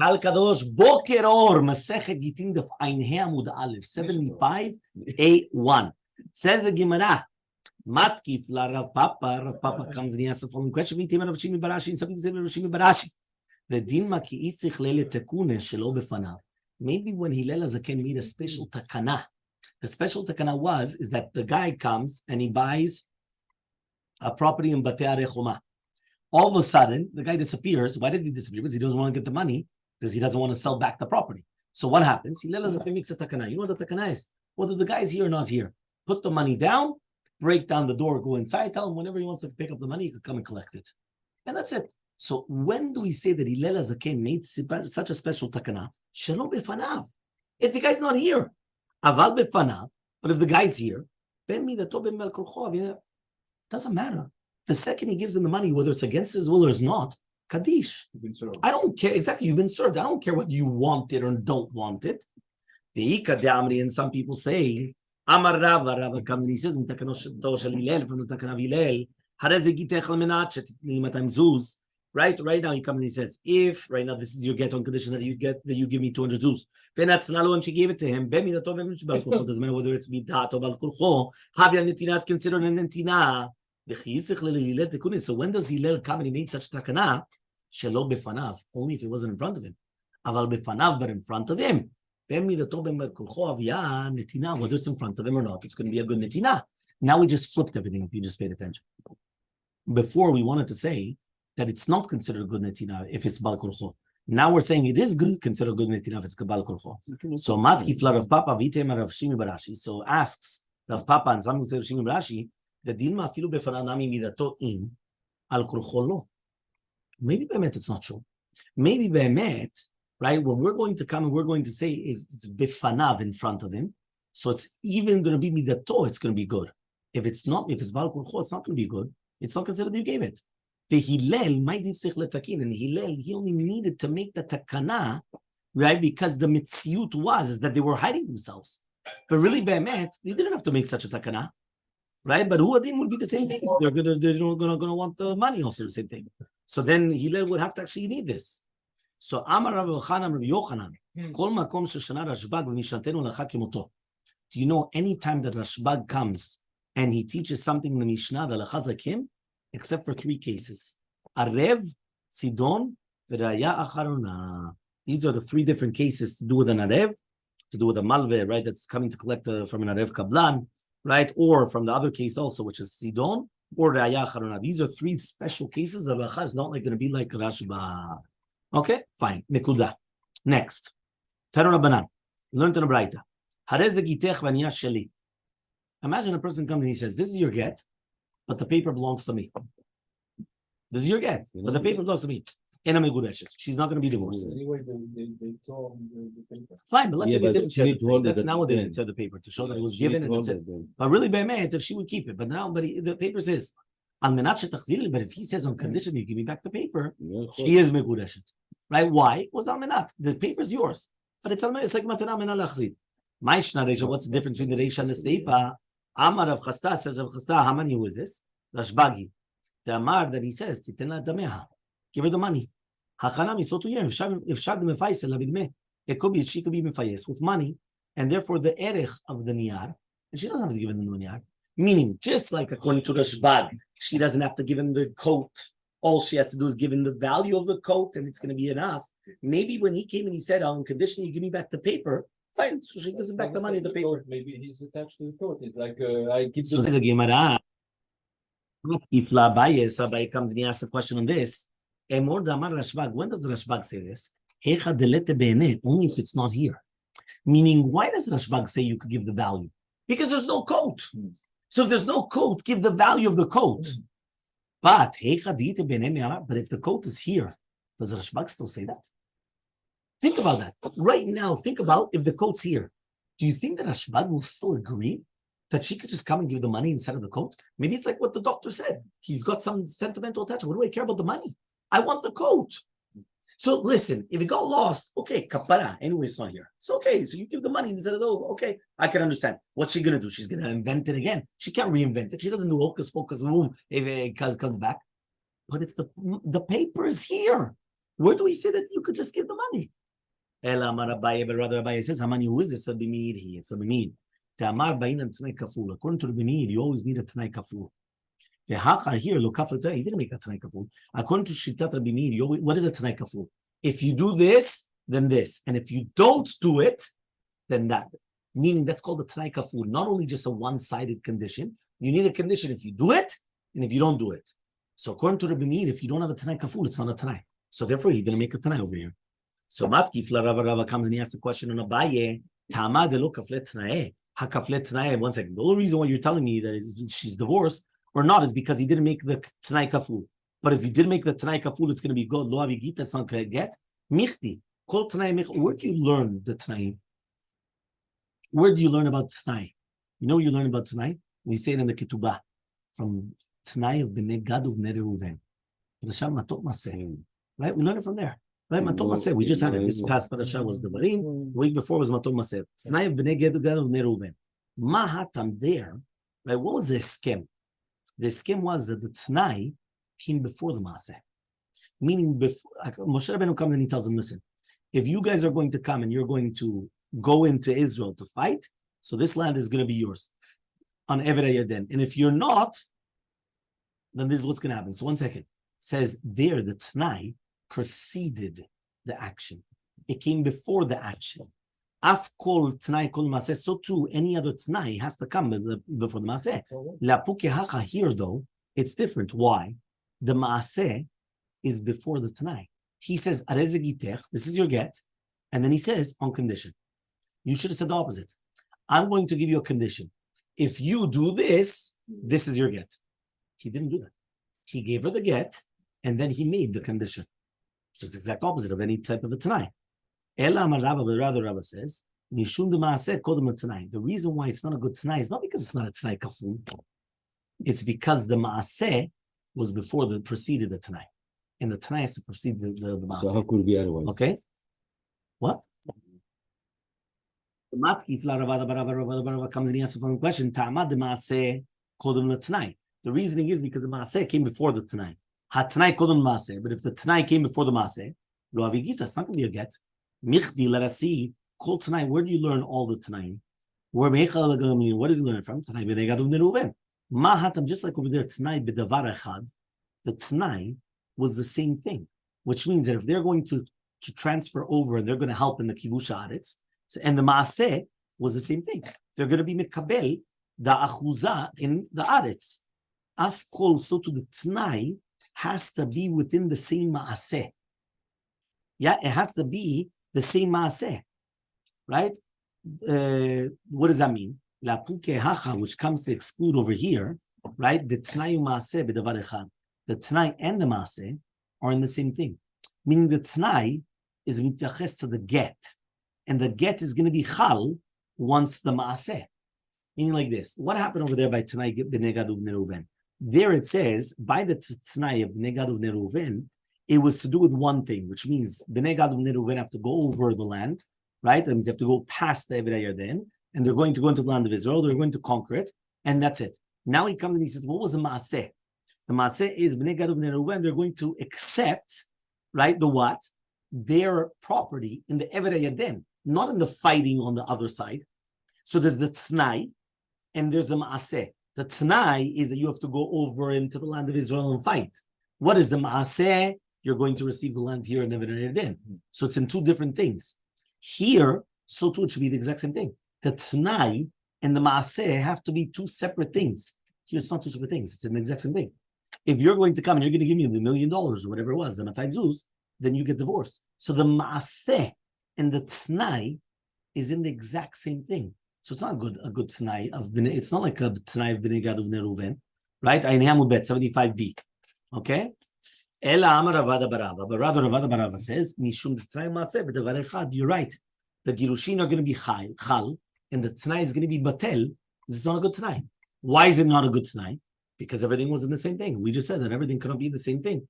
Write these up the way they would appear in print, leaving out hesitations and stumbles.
Al Kadosh Boker Or Masechet Gittin Daf Amud Aleph 75A1 says the Gemara. Matkif la Rav Papa. Rav Papa comes and he asks the following question: V'timan Rav Shimi Barashi, and something said Rav Shimi Barashi. The din maki itzich lele tekune shelo befanav. Maybe when Hillel Zaken made a special takana, the special takana is that the guy comes and he buys a property in Batei Arechoma. All of a sudden, the guy disappears. Why does he disappear? Because he doesn't want to get the money, because he doesn't want to sell back the property. So what happens? Hillel Zaken makes a takana. You know what the takana is? Whether the guy is here or not here. Put the money down, break down the door, go inside, tell him whenever he wants to pick up the money, he could come and collect it. And that's it. So when do we say that Hillel Zaken made such a special takana? Shalom befanav. If the guy's not here, aval befanav. But if the guy's here, doesn't matter. The second he gives him the money, whether it's against his will or is not, Kaddish. I don't care. Exactly, you've been served. I don't care whether you want it or don't want it. And some people say, Amar Rava comes and he says, from the Takana of Hillel, right now he comes and he says, if right now this is your get on condition that you give me 200 zuz. And she gave it to him. Doesn't matter whether it's midat or balkulcho. Havia netina is considered a netina. So when does Hillel come and he made such takana? Shelo befanav, only if it wasn't in front of him. Aval befanav, but in front of him. Whether it's in front of him or not, it's going to be a good netina. Now we just flipped everything if you just paid attention. Before we wanted to say that it's not considered good netina if it's bal kulcho. Now we're saying it is good considered good netina if it's bal kulcho. So matki fla Rav Papa v'itema Rav Shimi Barashi. So asks Rav Papa and some say Rav Shimi Barashi, the dilma afilu befanav nami midato in al kulcho lo. Maybe be'emet it's not true. Maybe be'emet, right? When we're going to come and we're going to say it's befanav in front of him, so it's even going to be midato. It's going to be good. If it's not, if it's bal kulcho, it's not going to be good. It's not considered that you gave it. The Hillel might need letakin, and Hillel he only needed to make the takana, right? Because the mitziut is that they were hiding themselves. But really, be'emet, they didn't have to make such a takana, right? But huadim would be the same thing. They're gonna want the money also the same thing. So then Hillel would have to actually need this. So Amar Rabbi Yochanan, Kol makom sheshana Rashbag v'mishnatenu lacha kimoto. Do you know any time that Rashbag comes and he teaches something in the Mishnah, the lacha zakim? Except for 3 cases. Arev, Sidon, V'raya Acharona. These are the 3 different cases to do with an Arev, to do with a Malve, right, that's coming to collect from an Arev Kablan, right, or from the other case also, which is Sidon, or Raya Acharona. These are 3 special cases. The Lacha is not like going to be like Rashba. Okay, fine. Nekuda. Next. Tanu Rabbanan. Learn to the Braita. Hareze gitech v'aniya sheli. Imagine a person comes and he says, this is your get, but the paper belongs to me. This is your get, but the paper belongs to me. She's not going to be divorced. Anyway, they tore the paper. Fine, but let's say they didn't tear the paper. That's nowadays they tear the paper to show that it was given and that's it. But really, be'emet, if she would keep it, but now, the paper says, but if he says on condition you give me back the paper, she is megureshet. Right? Why? It was almenat. The paper's yours, but it's almenat. It's like matana mena lachzid. What's the difference between the reisha and the seifa? Amar Rav Chasta says Rav Chasta, how many who is this? Rashbagi. The Amar that he says, Titena dameha. Give her the money. Hachanami, so to you, if Shad mefaisel labidme, it could be, she could be mefayes with money, and therefore the erech of the niyar, and she doesn't have to give him the niyar. Meaning, just like according to Rashbag, she doesn't have to give him the coat. All she has to do is give him the value of the coat, and it's going to be enough. Maybe when he came and he said, on condition you give me back the paper, fine, so she gives him back the money, the paper. Maybe he's attached to the coat. It's like, I keep so there's a Gemara. If Abaye comes and he asks a question on this, when does Rashbag say this? Only if it's not here. Meaning, why does Rashbag say you could give the value? Because there's no coat. So if there's no coat, give the value of the coat. But if the coat is here, does Rashbag still say that? Think about that. Right now, think about if the coat's here. Do you think that Rashbag will still agree that she could just come and give the money instead of the coat? Maybe it's like what the doctor said. He's got some sentimental attachment. What do I care about the money? I want the coat. So listen, if it got lost, okay, kapara. Anyway, it's not here. So okay, so you give the money instead of the okay, I can understand. What's she gonna do? She's gonna invent it again. She can't reinvent it. She doesn't do hocus pocus boom if it comes back. But if the paper is here, where do we say that you could just give the money? Ela Amar Rabbi, but rather Rabbi says, Hamani, who is this? A bimid here. It's a bimid. Ta'amar ba'inan t'nai kaful. According to the bimid, you always need a t'nai kaful. The Hechal here, lo kaful, he didn't make a t'nai kaful. According to Shitat Rabbi Meir, what is a t'nai kaful? If you do this, then this. And if you don't do it, then that. Meaning that's called a t'nai kaful. Not only just a one-sided condition. You need a condition if you do it, and if you don't do it. So according to Rabbi Meir, if you don't have a t'nai kaful, it's not a t'nai. So therefore, he didn't make a t'nai over here. So Matkif la Rava comes and he asks a question on Abaye. Ta'ama de lo kaflet t'nai. Ha kaflet t'nai. 1 second. The only reason why you're telling me that she's divorced or not is because he didn't make the t'nai kaful. But if you did make the t'nai kaful, it's going to be good. Lo avigit, that's not going to get. Michti. Kol t'nai mich. Where do you learn the t'nai? Where do you learn about t'nai? You know where you learn about t'nai? We say it in the Ketubah. From t'nai of b'nei Gad of Neri Reuven. Right? We learn it from there. Right? Matot Maseh. We just had it. This past parasha was the Barim. The week before was Matot Maseh. T'nai of b'nei Gad of Neri Reuven. Mahatam there. Right? What was the scheme? The scheme was that the t'nai came before the Maseh. Meaning, before Moshe Rabbeinu comes and he tells them, listen, if you guys are going to come and you're going to go into Israel to fight, so this land is going to be yours on Ever Yarden. And if you're not, then this is what's going to happen. So 1 second. It says there, the t'nai preceded the action. It came before the action. Af kol t'nai kol maseh. So too, any other t'nai has to come before the maseh. La puke hacha here, though, it's different. Why? The maseh is before the t'nai. He says, areze gitech, this is your get. And then he says, on condition. You should have said the opposite. I'm going to give you a condition. If you do this, this is your get. He didn't do that. He gave her the get, and then he made the condition. So it's the exact opposite of any type of a t'nai. Ela Amar Rabba, but rather Rabba says, Mishum de Maaseh kodem t'nai. The reason why it's not a good t'nai is not because it's not a t'nai kaful. It's because the Maaseh was before the preceded the t'nai. And the t'nai has to precede the Maaseh. So how could it be otherwise? Okay? What? The Matkif la Rabba comes and he asks the following question. Ta'amad de Maaseh kodem l't'nai. The reasoning is because the Maaseh came before the t'nai. Ha-t'nai kodem Maaseh. But if the t'nai came before the Maaseh, lo avigita, it's not going to be a get. Michdi, let us see. Kol t'nai, where do you learn all the t'nai? Where Hechal, what did you learn from? T'nai b'nei Gad uvnei Reuven. Mahatam, just like over there, t'nai b'davar echad. The t'nai was the same thing, which means that if they're going to transfer over and they're going to help in the kibush haaretz, so, and the maaseh was the same thing. They're going to be mikabel the achuza in the haaretz. Af kol, so to the t'nai has to be within the same maaseh. Yeah, it has to be the same maaseh, right? What does that mean? La puke hacha, which comes to exclude over here, right? The t'nai maaseh b'davar echad. The t'nai and the maaseh are in the same thing. Meaning the t'nai is mityaches to the get. And the get is going to be chal once the maaseh. Meaning like this. What happened over there by t'nai b'nei Gad uvnei Reuven? There it says, by the t'nai of b'nei Gad uvnei Reuven, it was to do with one thing, which means b'nei Gad uvnei Reuven have to go over the land, right? That means they have to go past the Ever Yarden, and they're going to go into the land of Israel, they're going to conquer it, and that's it. Now he comes and he says, what was the maaseh? The maaseh is b'nei Gad uvnei Reuven, they're going to accept, right, the what? Their property in the Ever Yarden, not in the fighting on the other side. So there's the t'nai, and there's the maaseh. The t'nai is that you have to go over into the land of Israel and fight. What is the maaseh? You're going to receive the land here in Ever Yarden. So it's in two different things. Here, so too, it should be the exact same thing. The t'nai and the maaseh have to be two separate things. Here, it's not two separate things. It's in the exact same thing. If you're going to come and you're going to give me the $1 million or whatever it was, the Matay Zuz, then you get divorced. So the maaseh and the t'nai is in the exact same thing. So it's not a good t'nai of b'nei. It's not like a t'nai of b'nei Gad uvnei Reuven, right? Ayin Hamud Bet 75b. Okay. Ela Amar Ravada Barava, but rather Ravada Barava says Mishum t'nai maaseh b'davar echad. You're right. The girushin are going to be chal, and the t'nai is going to be batel. This is not a good t'nai. Why is it not a good t'nai? Because everything was in the same thing. We just said that everything cannot be the same thing.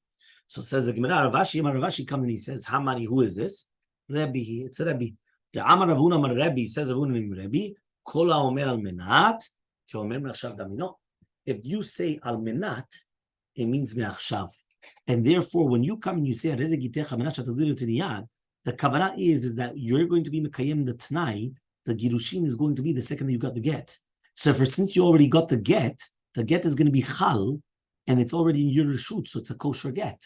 So says the Gemara, Ravashi comes and he says, Hamani, who is this? Rabbi, it's Rabbi. The Amar Ravuna Amar Rabbi says Ravuna Rabbi, Kol Omer al Menat, Ki Omer Me'achshav Damino. If you say al Menat, it means Me'achshav. And therefore, when you come and you say, the kavanah is that you're going to be mekayem the t'nai, the girushin is going to be the second that you got the get. So since you already got the get is going to be chal, and it's already in your reshut, so it's a kosher get.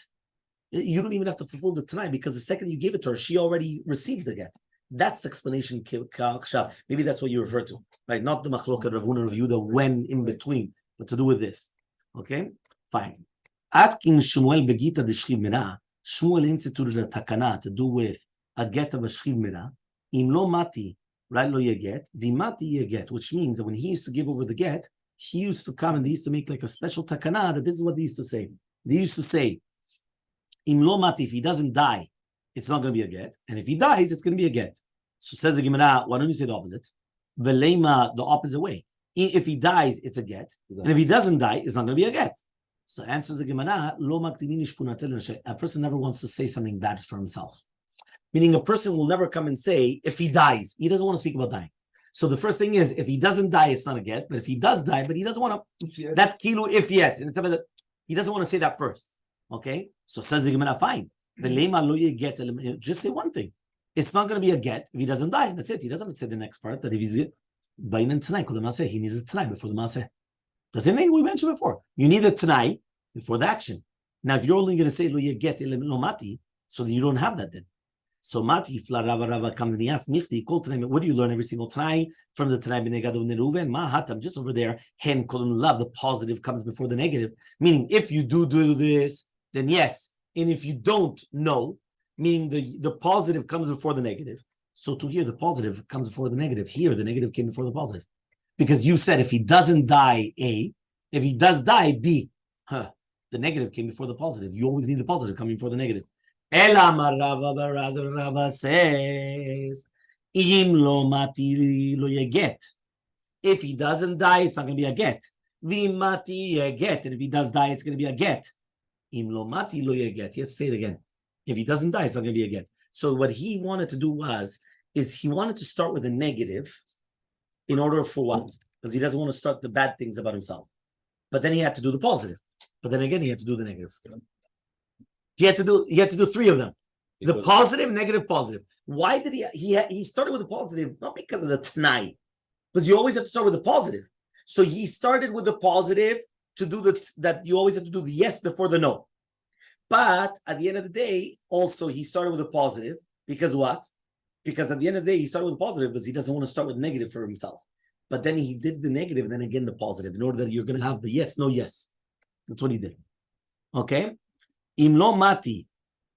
You don't even have to fulfill the t'nai because the second you gave it to her, she already received the get. That's the explanation. Maybe that's what you refer to, right? Not the machloket Ravuna review, the when in between, but to do with this. Okay, fine. Atkin Shmuel begita de shchiv mira. Shmuel instituted a takana to do with a get of a shchiv mira. Im lo mati, right? Lo yeget, vimati yeget, which means that when he used to give over the get, he used to come and they used to make like a special takana that this is what they used to say. They used to say, Im lo mati, if he doesn't die, it's not going to be a get, and if he dies, it's going to be a get. So says the Gemara, why don't you say the opposite? Velema, the opposite way. If he dies, it's a get, and if he doesn't die, it's not going to be a get. So answers the Gemara, a person never wants to say something bad for himself. Meaning a person will never come and say, if he dies, he doesn't want to speak about dying. So the first thing is, if he doesn't die, it's not a get, but if he does die, but he doesn't want to, yes. That's kilu if yes. And he doesn't want to say that first. Okay? So says the Gemara, fine. Just say one thing. It's not going to be a get if he doesn't die. That's it. He doesn't say the next part that if he's bainan tonight, he needs it tonight before the maseh. The same thing we mentioned before. You need it tonight before the action. Now, if you're only going to say lo yeget lo mati, so then you don't have that then. So mati fla rava comes and he asks michti kol tonight. What do you learn every single time from the tonight b'nei Gad u'bnei Reuven? Mahatam just over there. Hen kolum love. The positive comes before the negative. Meaning, if you do this, then yes. And if you don't, no. Meaning the positive comes before the negative. So to here, the positive comes before the negative. Here, the negative came before the positive. Because you said if he doesn't die, A. If he does die, B. The negative came before the positive. You always need the positive coming before the negative. Rava says, Im lo mati lo yeget. If he doesn't die, it's not going to be a get. Vimati yeget. And if he does die, it's going to be a get. Im lo mati lo yeget. Yes, say it again. If he doesn't die, it's not going to be a get. So what he wanted to do is he wanted to start with a negative in order for what? Because he doesn't want to start the bad things about himself. But then he had to do the positive. But then again, he had to do the negative. He had to do three of them. The positive, negative, positive. Why did he started with the positive? Not because of the t'nai, because you always have to start with the positive. So he started with the positive to do that you always have to do the yes before the no. But at the end of the day, also he started with a positive because what? Because at the end of the day, he started with a positive because he doesn't want to start with negative for himself. But then he did the negative and then again the positive in order that you're going to have the yes, no, yes. That's what he did. Okay? Im lo mati,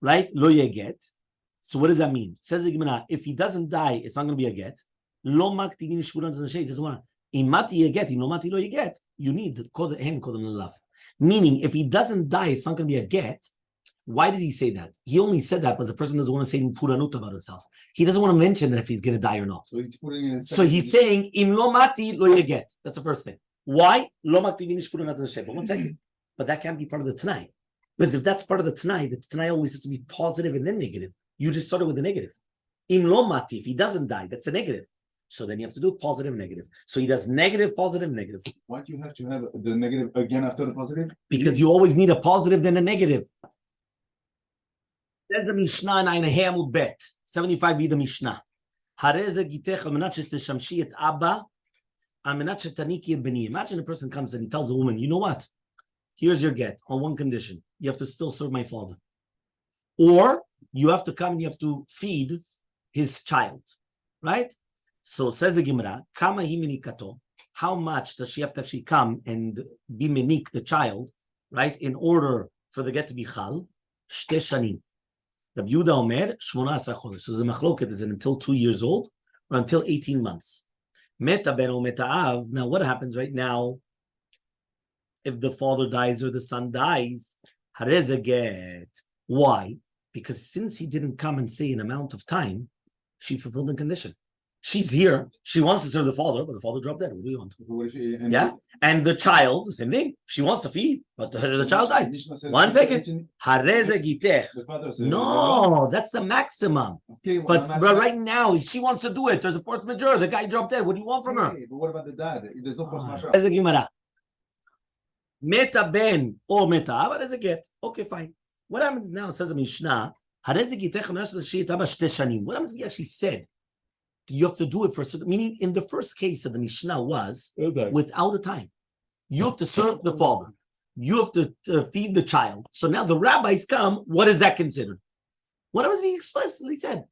right? Lo yeget. So what does that mean? Says the Gemara, if he doesn't die, it's not going to be a get. Lo makti min shvuran to the shade. Doesn't want to. Im mati yeget, im lo mati lo yeget. You need to call the hen, call them love. Meaning, if he doesn't die, it's not going to be a get. Why did he say that? He only said that because the person doesn't want to say puranut about himself. He doesn't want to mention that if he's going to die or not. So he's saying, Im lo mati lo yeget. That's the first thing. Why? Lo makti min shvuran to the shade. But 1 second. But that can't be part of the t'nai. Because if that's part of the t'nai always has to be positive and then negative. You just started with the negative. Im lo mati, if he doesn't die, that's a negative. So then you have to do positive, negative. So he does negative, positive, negative. Why do you have to have the negative again after the positive? Because you always need a positive then a negative. There's the Mishnah in Hamud Bet. 75b the Mishnah. Imagine a person comes and he tells a woman, you know what? Here's your get on one condition. You have to still serve my father. Or you have to come and you have to feed his child. Right? So says the Gemara, Kama himinikato. How much does she have to actually come and be menik the child, right? In order for the get to be chal, shte shanim. Rabbi Yehuda Omer, 18 chodesh. So the machloket is until 2 years old or until 18 months. Meta ben o meta av. Now what happens right now? If the father dies or the son dies, hareze get. Why? Because since he didn't come and say an amount of time, she fulfilled the condition. She's here. She wants to serve the father, but the father dropped dead. What do you want? Yeah. And the child, the same thing. She wants to feed, but the child died. 1 second. Hareze gitech. No, that's the maximum. Okay, well, but right now, she wants to do it. There's a force majeure. The guy dropped dead. What do you want from her? But what about the dad? There's no force majeure. Meta ben or meta ava, what does it get? Okay, fine. What happens now, says the Mishnah, what happens if he actually said, you have to do it for certain, meaning in the first case of the Mishnah was without a time. You have to serve the father. You have to feed the child. So now the rabbis come, what is that considered? What happens if he explicitly said,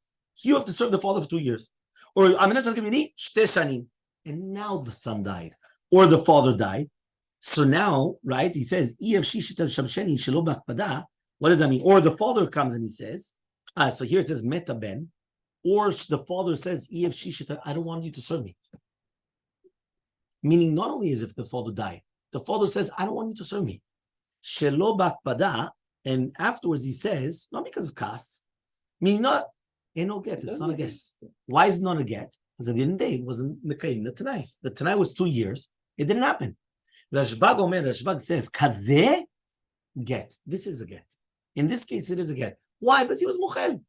you have to serve the father for 2 years? Or and now the son died, or the father died. So now, right, he says, what does that mean? Or the father comes and he says, so here it says meta ben, or the father says, I don't want you to serve me. Meaning not only as if the father died, the father says, I don't want you to serve me. Shelo bakpada, and afterwards he says, not because of kas, meaning not, no get, it's not a guess. Why is it not a get? Because at the end of the day, it wasn't Mekayim the Tanai. The Tanai was 2 years. It didn't happen. Rashbag says, Kazeh get. This is a get. In this case, it is a get. Why? Because he was Mukhel.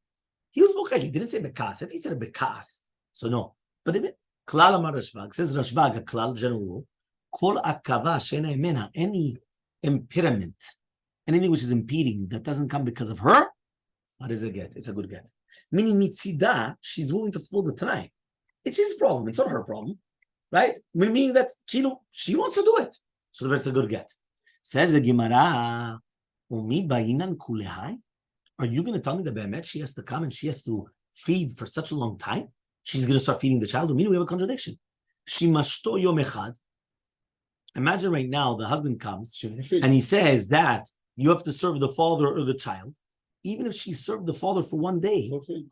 He was Mukhel. He didn't say Bekas. If he said Bekas, so no. But if it, Klal Amar Rashbag, says Rashbag, a Klal, general rule, Kol Akava Shena Emena, any impediment, anything which is impeding that doesn't come because of her, what is a get? It's a good get. Meaning Mitzida, she's willing to fulfill the Tanai. It's his problem. It's not her problem, right? Meaning that she wants to do it. So that's a good get. Says the Gemara, Umi bayinan kulehai? Are you going to tell me that Be'emet she has to come and she has to feed for such a long time? She's going to start feeding the child? Meaning we have a contradiction. She mashto yom echad. Imagine right now the husband comes and he says that you have to serve the father or the child. Even if she served the father for 1 day,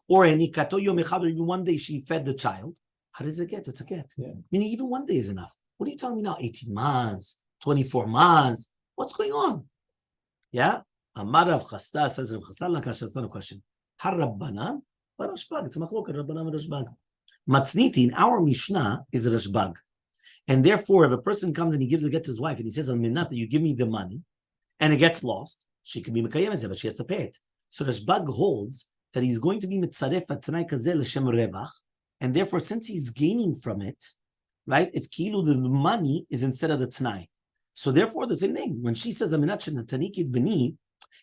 or any kato yom echad, or even 1 day she fed the child, how does it get? It's a get. Yeah. Meaning even 1 day is enough. What are you telling me now? 18 months, 24 months. What's going on? Yeah? Amar Rav Chasta says Rav Chasta Lakash, that's not a question. Har Rabbanan, but Rashbag. It's a machlok, Rabbanan and Rashbag. Matzniti in our Mishnah is Rashbag. And therefore, if a person comes and he gives a get to his wife and he says, Al-Minat, you give me the money, and it gets lost, she can be Mekayem, but she has to pay it. So Rashbag holds that he's going to be mitzaref at Tanai Kazeh l'shem revach, and therefore, since he's gaining from it, right, it's kilu, the money is instead of the Tanai. So therefore, the same thing. When she says, Aminat Tanikid Beni,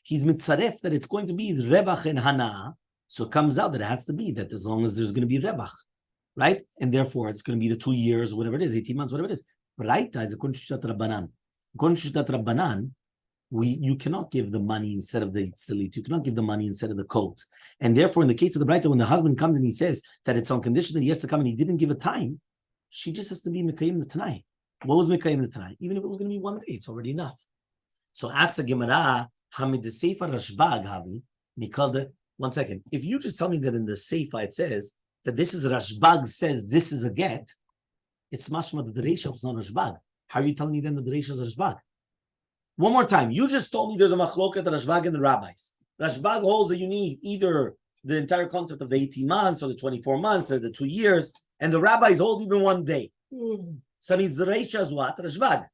he's mitzaref that it's going to be revach and hana. So it comes out that it has to be that as long as there's going to be revach, right? And therefore, it's going to be the 2 years, whatever it is, 18 months, whatever it is. Braita is a kun shishat rabbanan. Kun shishat rabbanan, you cannot give the money instead of the tzilit. You cannot give the money instead of the coat. And therefore, in the case of the Braita, when the husband comes and he says that it's on condition that he has to come and he didn't give a time, she just has to be Mekayim the Tanai. What was Mekayim the Tanai? Even if it was going to be 1 day, it's already enough. So ask the Gemara, Hamid the Seifa Rashbag Havi, Mikal 1 second. If you just tell me that in the Seifa it says that this is Rashbag says this is a get, it's mashma that the Reisha was not Rashbag. How are you telling me then that the Reisha is Rashbag? One more time. You just told me there's a machloket Rashbag and the rabbis. Rashbag holds that you need either the entire concept of the 18 months or the 24 months or the 2 years, and the rabbis hold even 1 day. So that means the Reisha is what? Rashbag.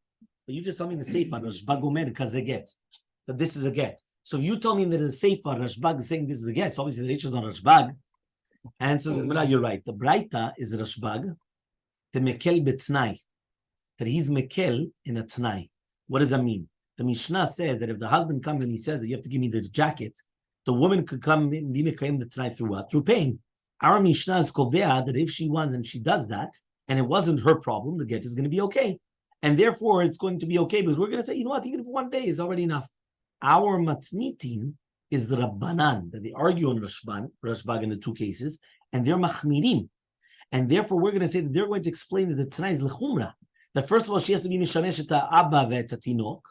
But you just tell me in the Seifa, Rashbag Omer Kazeget, that this is a get. So if you tell me that in the Seifa, Rashbag is saying this is a get, so obviously the Reisha is not Rashbag. And so you're right. The Braita is Rashbag, the Mekel Betnai, that he's Mekel in a Tnai. What does that mean? The Mishnah says that if the husband comes and he says that you have to give me the jacket, the woman could come and be Mekayim the Tanai through what? Through paying. Our Mishnah is Kovea that if she wants and she does that, and it wasn't her problem, the get is going to be okay. And therefore, it's going to be okay because we're going to say, you know what, even if 1 day is already enough. Our Matnitin is the Rabbanan, that they argue on Rashbag in the 2 cases, and they're Machmirim. And therefore, we're going to say that they're going to explain that the Tanai is Lechumra. That first of all, she has to be Mishamesh et Abba ve'et Tinok,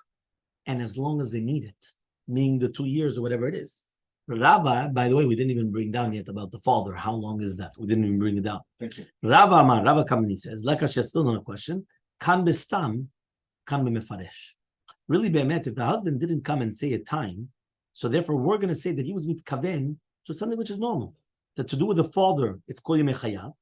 and as long as they need it, meaning the 2 years or whatever it is. Rava, by the way, we didn't even bring down yet about the father. How long is that? We didn't even bring it down. Thank you. Rava comes and he says, Lakash, still not a question. Kan bestam, kan bemefaresh. Really, be'emet, if the husband didn't come and say a time, so therefore we're going to say that he was mitkaven to something which is normal. That to do with the father, it's kol yemei chayav,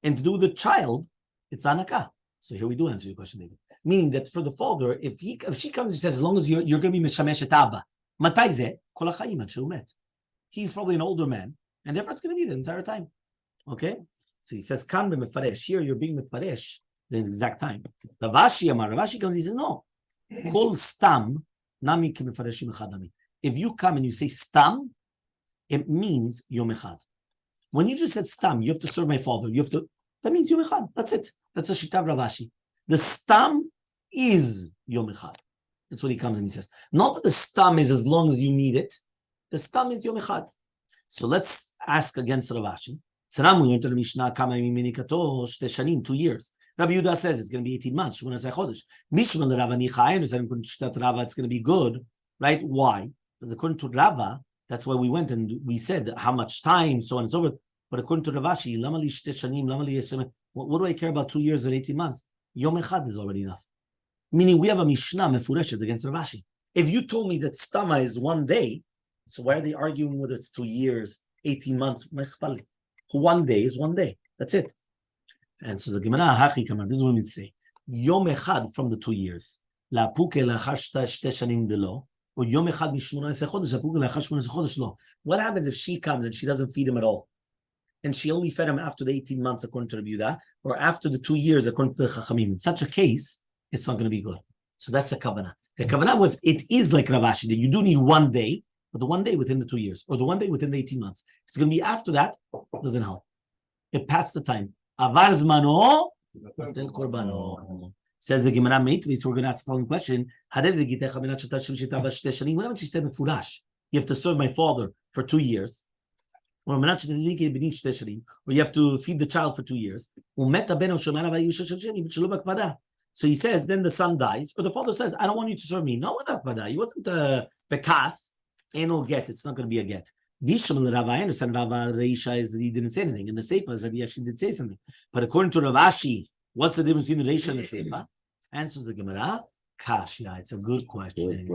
and to do with the child, it's anaka. So here we do answer your question, David. Meaning that for the father, if she comes and says, as long as you're going to be mishamesh et abba, matay zeh kol hachayim ad shehu met. He's probably an older man, and therefore it's going to be the entire time. Okay? So he says, kan bemefaresh. Here you're being mefaresh the exact time. Ravashi comes, he says, no. Kol stam nami k'mefareshim echad. If you come and you say stam, it means yom echad. When you just said stam, you have to serve my father. That means yom echad. That's it. That's a shitav Rav Ashi. The stam is yom echad. That's what he comes and he says. Not that the stam is as long as you need it. The stam is yom echad. So let's ask against Rav Ashi. Tzanam, we learned in the Mishnah, kama miminikato, shte shanim, 2 years. Rabbi Yehuda says it's going to be 18 months. Shmona asay chodesh. Mishma l'Rava nicha, I understand according to Shtat Rava, it's going to be good, right? Why? Because according to Rava, that's why we went and we said how much time, so on and so forth. But according to Rav Ashi, lama li shte shanim, lama li yeshem. What do I care about 2 years or 18 months? Yom echad is already enough. Meaning we have a Mishnah mefureshet against Rav Ashi. If you told me that stama is 1 day, so why are they arguing whether it's 2 years, 18 months? 1 day is 1 day. That's it. And so the Gemara, Hachi Kamar, this is what we say. Yom echad from the 2 years. La puke lachar shte shanim delo. Or yom echad mishmona asay chodesh. La puke lachar shmona asay chodesh lo. What happens if she comes and she doesn't feed him at all? And she only fed him after the 18 months according to Rabbi Yehuda, or after the 2 years according to the Chachamim. In such a case, it's not going to be good. So that's the kavanah. The kavanah was, it is like Rav Ashi, that you do need 1 day, but the 1 day within the 2 years, or the 1 day within the 18 months. It's going to be after that, it doesn't help. It passed the time. Avar zmano, tel korbano. Says the Gemara Meitvi, so we're going to ask the following question. What happens if she said mefurash? You have to serve my father for 2 years. Or you have to feed the child for 2 years. So he says, then the son dies, or the father says, I don't want you to serve me. No, he wasn't bekas, anal get. It's not going to be a get. I understand Rav Reisha is he didn't say anything, and the Seifa is that he actually did say something. But according to Rav Ashi, what's the difference between the Reisha and the Seifa? Answers the Gemara, Kashya. It's a good question.